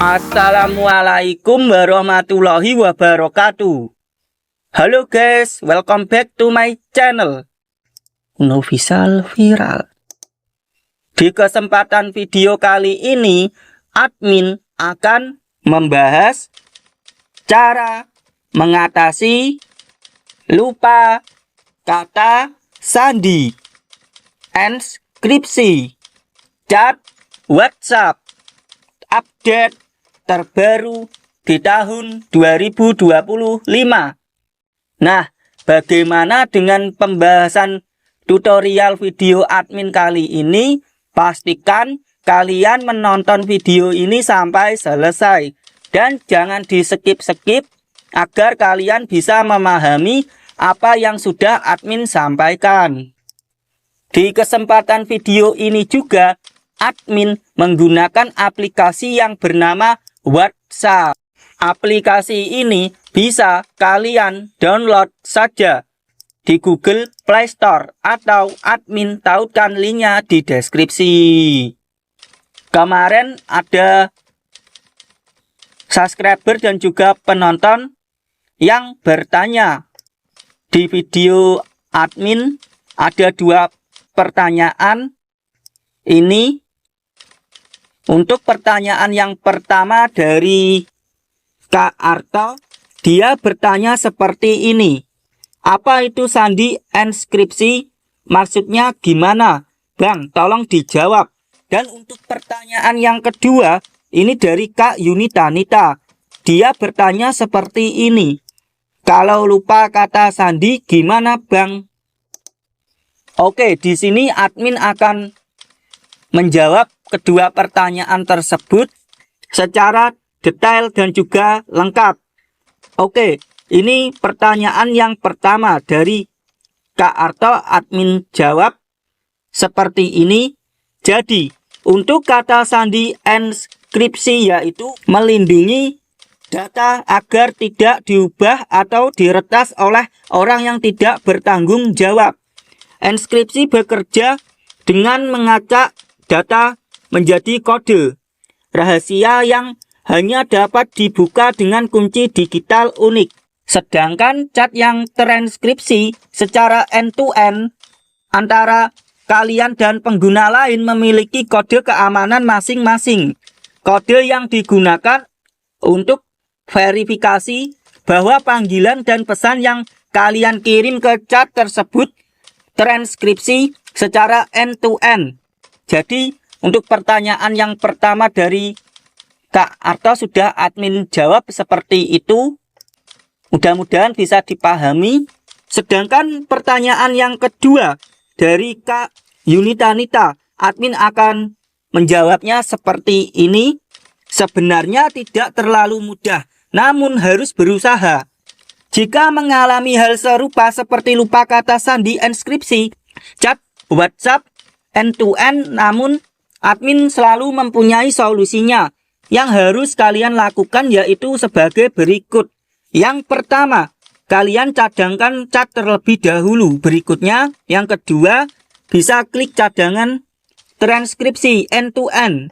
Assalamualaikum warahmatullahi wabarakatuh. Halo guys, welcome back to my channel Novisal Viral. Di kesempatan video kali ini, admin akan membahas cara mengatasi lupa kata sandi, enskripsi, chat WhatsApp, update terbaru di tahun 2025. Nah, bagaimana dengan pembahasan tutorial video admin kali ini? Pastikan kalian menonton video ini sampai selesai dan jangan di skip-skip agar kalian bisa memahami apa yang sudah admin sampaikan. Di kesempatan video ini juga admin menggunakan aplikasi yang bernama WhatsApp. Aplikasi ini bisa kalian download saja di Google Play Store atau admin tautkan linknya di deskripsi. Kemarin ada subscriber dan juga penonton yang bertanya di video admin, ada 2 pertanyaan ini. Untuk pertanyaan yang pertama dari Kak Arto, dia bertanya seperti ini. Apa itu sandi enskripsi? Maksudnya gimana? Bang, tolong dijawab. Dan untuk pertanyaan yang kedua, ini dari Kak Yunitanita. Dia bertanya seperti ini. Kalau lupa kata sandi gimana, Bang? Oke, di sini admin akan menjawab kedua pertanyaan tersebut secara detail dan juga lengkap. Oke, ini pertanyaan yang pertama dari Kak Arto, admin jawab seperti ini. Jadi, untuk kata sandi enskripsi yaitu melindungi data agar tidak diubah atau diretas oleh orang yang tidak bertanggung jawab. Enskripsi bekerja dengan mengacak data menjadi kode rahasia yang hanya dapat dibuka dengan kunci digital unik. Sedangkan chat yang terenskripsi secara end-to-end antara kalian dan pengguna lain memiliki kode keamanan masing-masing. Kode yang digunakan untuk verifikasi bahwa panggilan dan pesan yang kalian kirim ke chat tersebut terenskripsi secara end-to-end. Jadi, untuk pertanyaan yang pertama dari Kak Arto sudah admin jawab seperti itu. Mudah-mudahan bisa dipahami. Sedangkan pertanyaan yang kedua dari Kak Yunitanita, admin akan menjawabnya seperti ini. Sebenarnya tidak terlalu mudah, namun harus berusaha. Jika mengalami hal serupa seperti lupa kata sandi enskripsi, chat WhatsApp end-to-end, namun admin selalu mempunyai solusinya. Yang harus kalian lakukan yaitu sebagai berikut. Yang pertama, kalian cadangkan chat terlebih dahulu. Berikutnya, yang kedua, bisa klik cadangan transkripsi end-to-end.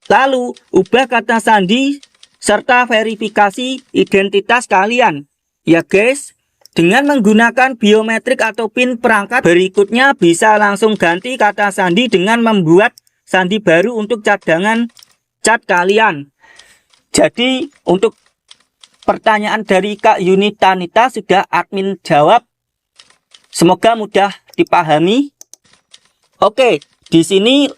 Lalu, ubah kata sandi serta verifikasi identitas kalian. Ya guys, dengan menggunakan biometrik atau PIN perangkat, berikutnya bisa langsung ganti kata sandi dengan membuat sandi baru untuk cadangan chat kalian. Jadi untuk pertanyaan dari Kak Yunitanita sudah admin jawab. Semoga mudah dipahami. Oke, di sini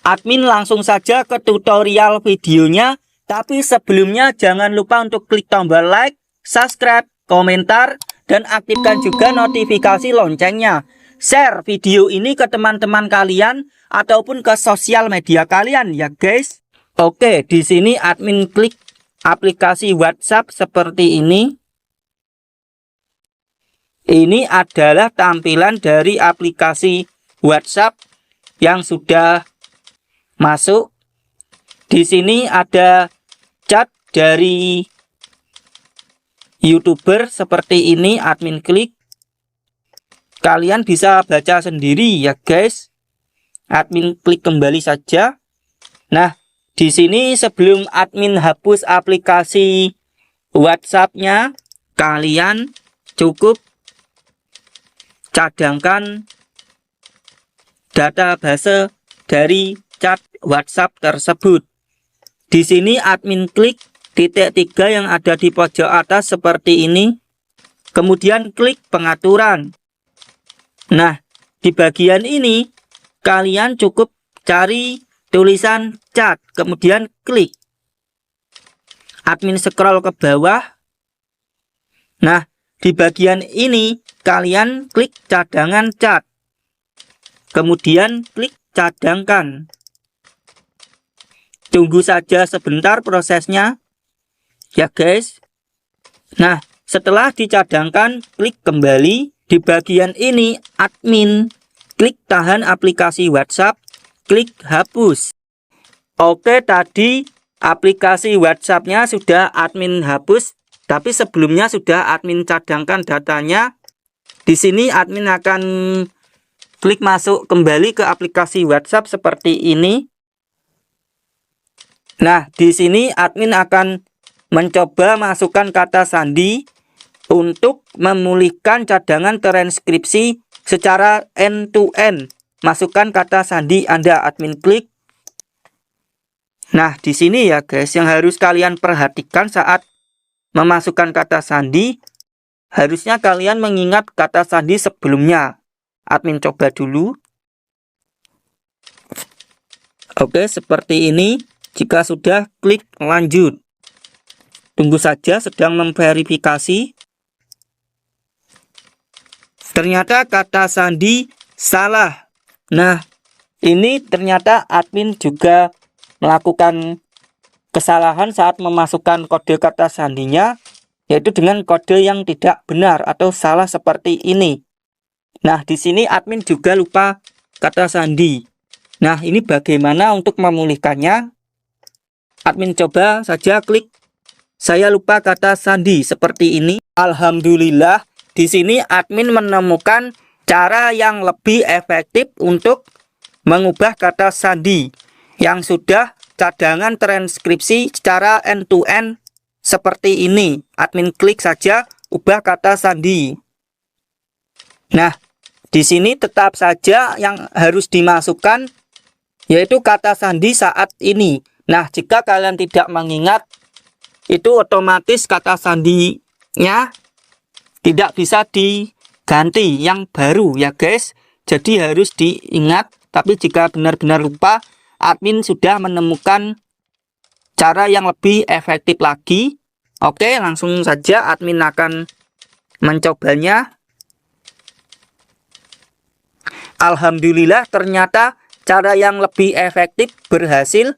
admin langsung saja ke tutorial videonya. Tapi sebelumnya jangan lupa untuk klik tombol like, subscribe, komentar, dan aktifkan juga notifikasi loncengnya. Share video ini ke teman-teman kalian ataupun ke sosial media kalian ya guys. Oke, di sini admin klik aplikasi WhatsApp seperti ini. Ini adalah tampilan dari aplikasi WhatsApp yang sudah masuk. Di sini ada chat dari YouTuber seperti ini, admin klik. Kalian bisa baca sendiri ya guys. Admin klik kembali saja. Nah, Di sini sebelum admin hapus aplikasi WhatsApp-nya, kalian cukup cadangkan database dari chat WhatsApp tersebut. Di sini admin klik titik 3 yang ada di pojok atas seperti ini. Kemudian klik pengaturan. Nah, di bagian ini kalian cukup cari tulisan chat, kemudian klik. Admin scroll ke bawah. Nah, di bagian ini kalian klik cadangan chat. Kemudian klik cadangkan. Tunggu saja sebentar prosesnya. Ya guys. Nah, setelah dicadangkan, klik kembali. Di bagian ini admin klik tahan aplikasi WhatsApp, klik hapus. Oke, tadi aplikasi WhatsApp-nya sudah admin hapus. Tapi sebelumnya sudah admin cadangkan datanya. Di sini admin akan klik masuk kembali ke aplikasi WhatsApp seperti ini. Nah, di sini admin akan mencoba masukkan kata sandi untuk memulihkan cadangan transkripsi secara end-to-end. Masukkan kata sandi Anda, admin klik. Nah, di sini ya guys, yang harus kalian perhatikan saat memasukkan kata sandi, harusnya kalian mengingat kata sandi sebelumnya. Admin coba dulu. Oke, seperti ini. Jika sudah, klik lanjut. Tunggu saja, sedang memverifikasi. Ternyata kata sandi salah. Nah, ini ternyata admin juga melakukan kesalahan saat memasukkan kode kata sandinya, yaitu dengan kode yang tidak benar atau salah seperti ini. Nah, di sini admin juga lupa kata sandi. Nah, ini bagaimana untuk memulihkannya? Admin coba saja klik saya lupa kata sandi seperti ini. Alhamdulillah, di sini admin menemukan cara yang lebih efektif untuk mengubah kata sandi yang sudah cadangan transkripsi secara end-to-end seperti ini. Admin klik saja ubah kata sandi. Nah, di sini tetap saja yang harus dimasukkan yaitu kata sandi saat ini. Nah, jika kalian tidak mengingat, itu otomatis kata sandinya tidak bisa diganti yang baru ya guys. Jadi harus diingat, tapi jika benar-benar lupa, admin sudah menemukan cara yang lebih efektif lagi. Oke, langsung saja admin akan mencobanya. Alhamdulillah, ternyata cara yang lebih efektif berhasil.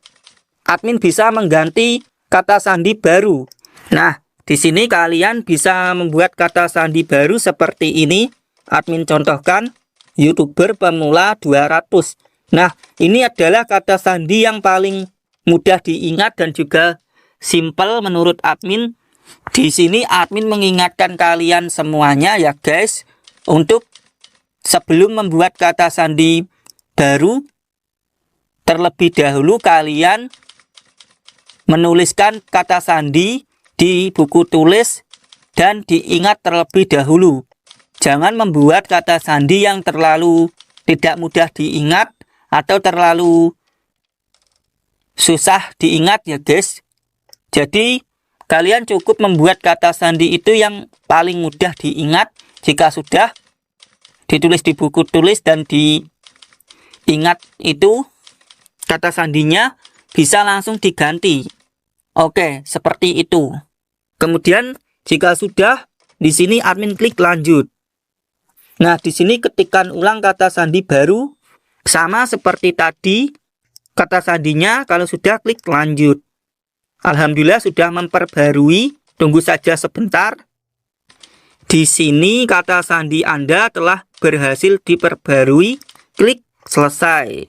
Admin bisa mengganti kata sandi baru. Nah, di sini kalian bisa membuat kata sandi baru seperti ini. Admin contohkan, YouTuber pemula 200. Nah, ini adalah kata sandi yang paling mudah diingat dan juga simple menurut admin. Di sini admin mengingatkan kalian semuanya ya guys, untuk sebelum membuat kata sandi baru, terlebih dahulu kalian menuliskan kata sandi di buku tulis dan diingat terlebih dahulu. Jangan membuat kata sandi yang terlalu tidak mudah diingat atau terlalu susah diingat ya guys. Jadi kalian cukup membuat kata sandi itu yang paling mudah diingat. Jika sudah ditulis di buku tulis dan diingat itu kata sandinya, bisa langsung diganti. Oke, seperti itu. Kemudian jika sudah, di sini admin klik lanjut. Nah, di sini ketikkan ulang kata sandi baru. Sama seperti tadi, kata sandinya kalau sudah klik lanjut. Alhamdulillah sudah memperbarui, tunggu saja sebentar. Di sini kata sandi Anda telah berhasil diperbarui, klik selesai.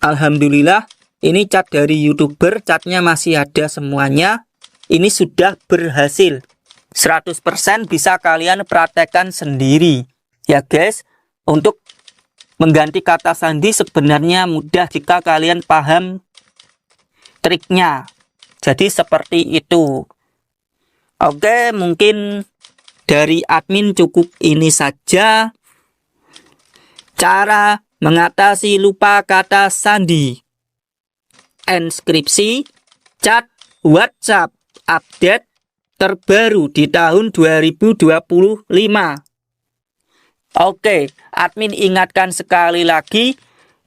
Alhamdulillah, ini cat dari YouTuber, catnya masih ada semuanya. Ini sudah berhasil. 100% bisa kalian praktekkan sendiri. Ya guys, untuk mengganti kata sandi sebenarnya mudah jika kalian paham triknya. Jadi seperti itu. Oke, mungkin dari admin cukup ini saja. Cara mengatasi lupa kata sandi. Enskripsi, chat, WhatsApp, update terbaru di tahun 2025. Oke, admin ingatkan sekali lagi,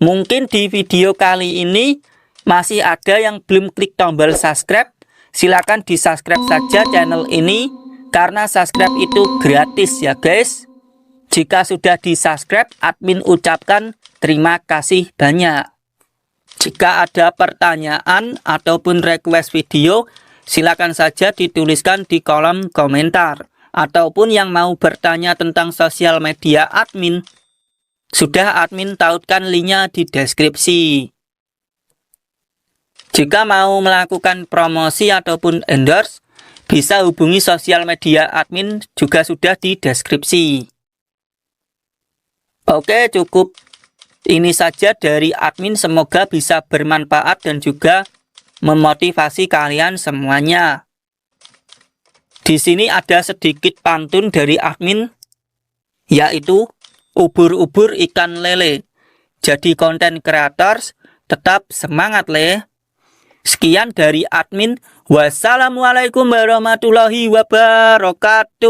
mungkin di video kali ini masih ada yang belum klik tombol subscribe. Silakan di subscribe saja channel ini, karena subscribe itu gratis ya guys. Jika sudah di subscribe, admin ucapkan terima kasih banyak. Jika ada pertanyaan ataupun request video, silakan saja dituliskan di kolom komentar. Ataupun yang mau bertanya tentang sosial media admin, sudah admin tautkan linknya di deskripsi. Jika mau melakukan promosi ataupun endorse, bisa hubungi sosial media admin, juga sudah di deskripsi. Oke, cukup ini saja dari admin, semoga bisa bermanfaat dan juga memotivasi kalian semuanya. Di sini ada sedikit pantun dari admin, yaitu ubur-ubur ikan lele. Jadi konten creators tetap semangat le. Sekian dari admin. Wassalamualaikum warahmatullahi wabarakatuh.